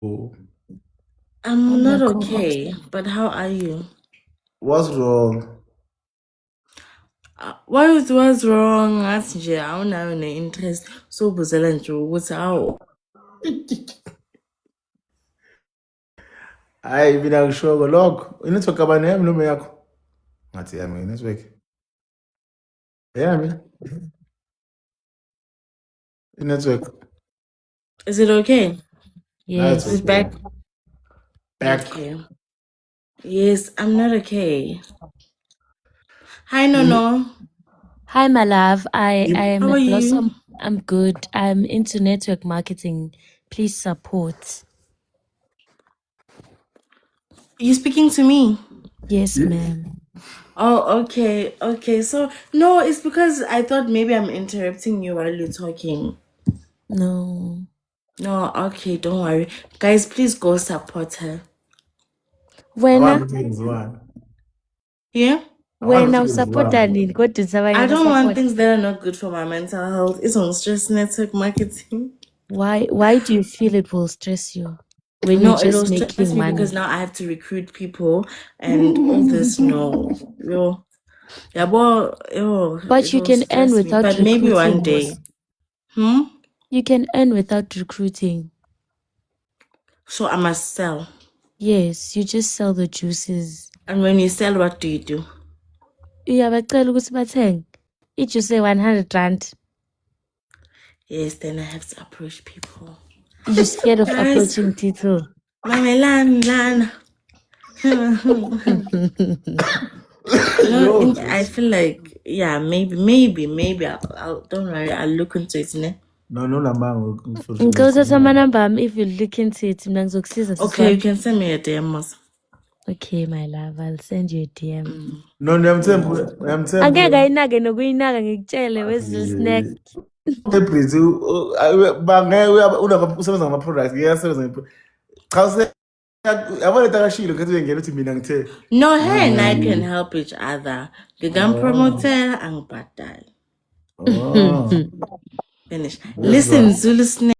Oh, I'm not Ungekho okay, upset. but how are you? what's wrong? What's wrong? Ngathi nje awunayo ne-interest sobuzela nje ukuthi awu Hayi mina ngisho lokho. Inetwork kabani yami noma yakho? Ngathi yami inetwork. Yami inetwork. is it okay? Now it's Is Yes. it back? okay. Back. Okay. Yes, I'm not okay. Hi You, Nono. Hi, my love. I you, am How a are you? Blossom. I'm good. I'm into network marketing. Please support. You speaking to me? Yes, you, ma'am. Oh, okay, okay. So no, it's because I thought maybe I'm interrupting you while you're talking. No. No, okay, don't worry. Guys, please go support her. I When want to take one. Yeah? I want I to take support one. nini kodwa I sabanye don't want support. things that are not good for my mental health. It's on stress network marketing. Why do you feel it will stress you when No, you're it'll just stress making me because money? now I have to recruit people and all this. No, yo, yeah, well, yo, But you it'll can earn stress me. without But maybe one recruiting. day. Hmm. You can earn without recruiting. So I must sell. Yes, you just sell the juices. And when you sell, what do you do? Uyabacela ukuthi bathenge. Ijuice 100 rand. Yes, then I have to approach people. You're scared of Guys, approaching people. Mamelan. No. I feel like, yeah, maybe I'll don't worry, I'll look into it. Ne? No, lamang. Ngicela sama number if you look into it mina ngizokusiza Okay, you siswami. can send me a DM. Okay, my love, I'll send you a DM. No, ngiyamthemba. Angeke ayinake nokuyinaka ngikutshele wezi snack. Please, usebenza ngama-products ngiyasebenza cha yabona takashilo khethe ngena uthi mina ngithe No, her and I can help each other. The gun promoter and bad oh Finish. That's Listen, right. Zulu Snake.